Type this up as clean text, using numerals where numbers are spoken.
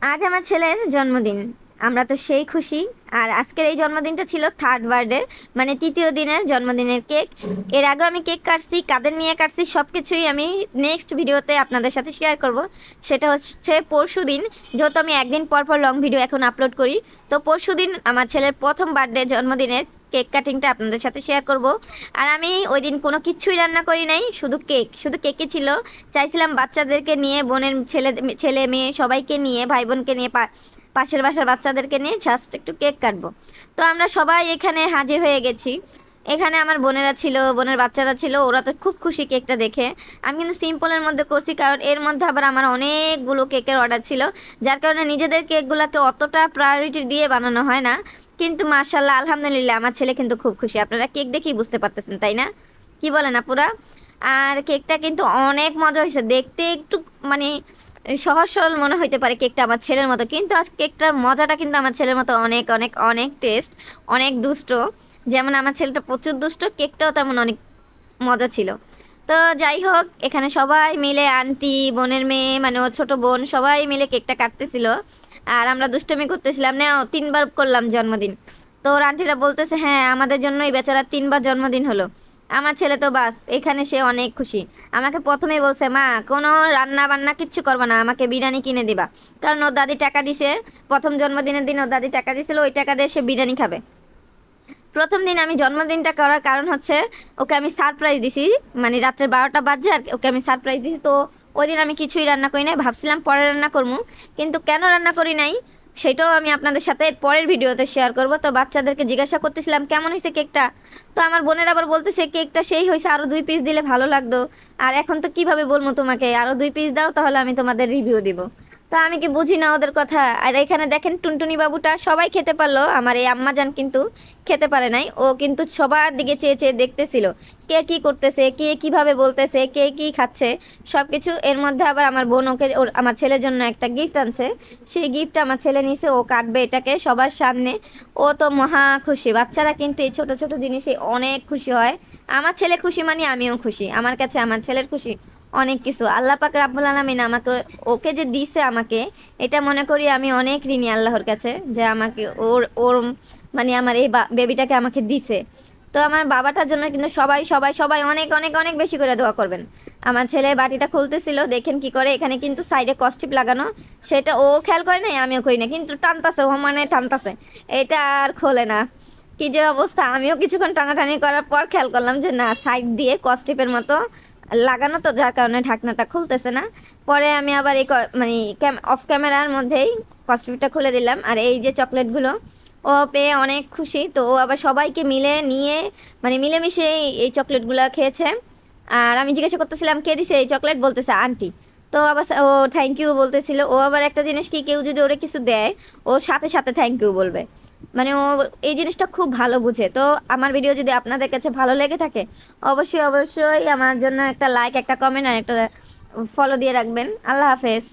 আজ আমার ছেলের জন্মদিন। আমরা তো সেই খুশি। আর আজকের এই জন্মদিনটা ছিল থার্ড বার্থডে, মানে তৃতীয় দিনের জন্মদিনের কেক। এর আগে আমি কেক কাটছি, কাদের নিয়ে কাটছি সব কিছুই আমি নেক্সট ভিডিওতে আপনাদের সাথে শেয়ার করব। সেটা হচ্ছে পরশু দিন, যেহেতু আমি একদিন পর পর লং ভিডিও এখন আপলোড করি। তো পরশু দিন আমার ছেলের প্রথম বার্থডে জন্মদিনের কেক কাটিংটা আপনাদের সাথে শেয়ার করব। আর আমি ওই দিন কোনো কিছুই রান্না করি নাই, শুধু কেকই ছিল। চাইছিলাম বাচ্চাদেরকে নিয়ে, বোনের ছেলে মেয়ে সবাইকে নিয়ে, ভাই বোনকে নিয়ে, পাশের বাসার বাচ্চাদেরকে নিয়ে জাস্ট একটু কেক কাটবো। তো আমরা সবাই এখানে হাজির হয়ে গেছি। এখানে আমার বোনেরা ছিল, বোনের বাচ্চারা ছিল, ওরা তো খুব খুশি কেকটা দেখে। আমি কিন্তু সিম্পলের মধ্যে করছি, কারণ এর মধ্যে আবার আমার অনেকগুলো কেকের অর্ডার ছিল, যার কারণে নিজেদের কেকগুলোকে অতটা প্রায়োরিটি দিয়ে বানানো হয় না। কিন্তু মাশাল্লাহ আলহামদুলিল্লাহ আমার ছেলে কিন্তু খুব খুশি। আপনারা কেক দেখেই বুঝতে পারতেছেন, তাই না? কি বলেন আপুরা? আর কেকটা কিন্তু অনেক মজা হয়েছে দেখতে। একটু মানে সহজ সরল মনে হইতে পারে কেকটা আমার ছেলের মতো, কিন্তু আজ কেকটার মজাটা কিন্তু আমার ছেলের মতো অনেক অনেক অনেক টেস্ট, অনেক দুষ্ট। যেমন আমার ছেলেটা প্রচুর দুষ্ট, কেকটাও তেমন অনেক মজা ছিল। তো যাই হোক, এখানে সবাই মিলে, আন্টি, বোনের মেয়ে মানে ও ছোট বোন, সবাই মিলে কেকটা কাটতেছিল। আর আমরা দুষ্টুমি করতেছিলাম, না 3বার করলাম জন্মদিন। তো ওর আন্টিরা বলতেছে, হ্যাঁ আমাদের জন্যই বেচারা 3বার জন্মদিন হলো। আমার ছেলে তো বাস এখানে সে অনেক খুশি। আমাকে প্রথমেই বলছে, মা কোনো রান্না বান্না কিচ্ছু করবা না, আমাকে বিরিয়ানি কিনে দিবা। কারণ ওর দাদি টাকা দিছে, প্রথম জন্মদিনের দিন ওর দাদি টাকা দিছিল, ওই টাকা দিয়ে সে বিরিয়ানি খাবে। প্রথম দিন আমি জন্মদিনটা করার কারণ হচ্ছে ওকে আমি সারপ্রাইজ দিছি, মানে রাত্রে 12টা বাজে আর ওকে আমি সারপ্রাইজ দিছি। তো ওই দিন আমি কিছুই রান্না করি নাই, ভাবছিলাম পরে রান্না করবো, কিন্তু কেন রান্না করি নাই সেটাও আমি আপনাদের সাথে পরের ভিডিওতে শেয়ার করব। তো বাচ্চাদেরকে জিজ্ঞাসা করতেছিলাম কেমন হয়েছে কেকটা। তো আমার বোনের আবার বলতেছে কেকটা সেই হয়েছে, আরও 2 পিস দিলে ভালো লাগতো। আর এখন তো কিভাবে বলবো তোমাকে, আরও 2 পিস দাও তাহলে আমি তোমাদের রিভিউ দিব। তো আমি কি বুঝি না ওদের কথা? আর এখানে দেখেন টুনটুনি বাবুটা সবাই খেতে পারলো, আমার এই আম্মাজান কিন্তু খেতে পারে নাই। ও কিন্তু সবার দিকে চেয়ে চেয়ে দেখতেছিল কে কি করতেছে, কে কিভাবে বলতেছে, কে কি খাচ্ছে, সব কিছু। এর মধ্যে আবার আমার বোন ওকে আমার ছেলের জন্য একটা গিফট আনছে, সেই গিফটটা আমার ছেলে নিছে, ও কাটবে এটাকে সবার সামনে। ও তো মহা খুশি। বাচ্চারা কিন্তু এই ছোট ছোট জিনিসে অনেক খুশি হয়। আমার ছেলে খুশি মানে আমিও খুশি। আমার কাছে আমার ছেলের খুশি অনেক কিছু। আল্লাহ পাক রাব্বুল আলামিন আমাকে, ওকে যে দিছে আমাকে, এটা মনে করি আমি অনেক ঋণী আল্লাহর কাছে, যে আমাকে ওর ওর মানে আমার এই বেবিটাকে আমাকে দিছে। তো আমার বাবাটার জন্য কিন্তু সবাই সবাই সবাই অনেক অনেক অনেক বেশি করে দোয়া করবেন। আমার ছেলে বাটিটা খুলতেছিল, দেখেন কি করে, এখানে কিন্তু সাইডে কস্টিপ লাগানো, সেটা ও খেয়াল করে নাই, আমিও করি না, কিন্তু টানতাছে, ও মানে টানতাছে, এটা আর খোলে না। কি যে অবস্থা! আমিও কিছুক্ষণ টানাটানি করার পর খেয়াল করলাম যে না, সাইড দিয়ে কস্টিপের মতো লাগানো, তো যার কারণে ঢাকনাটা খুলতেছে না। পরে আমি আবার এই মানে অফ ক্যামেরার মধ্যেই কস্টিপটা খুলে দিলাম। আর এই যে চকলেটগুলো ও পেয়ে অনেক খুশি। তো ও আবার সবাইকে মিলে নিয়ে, মানে মিলেমিশে এই চকলেটগুলো খেয়েছে। আর আমি জিজ্ঞাসা করতেছিলাম কে দিছে এই চকলেট, বলতেছে আন্টি। তো আবার ও থ্যাংক ইউ বলতেছিল। ও আবার একটা জিনিস কি, কেউ যদি ওরে কিছু দেয় ও সাথে সাথে থ্যাংক ইউ বলবে, মানে ও এই জিনিসটা খুব ভালো বুঝে। তো আমার ভিডিও যদি আপনাদের কাছে ভালো লেগে থাকে, অবশ্যই অবশ্যই আমার জন্য একটা লাইক, একটা কমেন্ট আর একটা ফলো দিয়ে রাখবেন। আল্লাহ হাফেজ।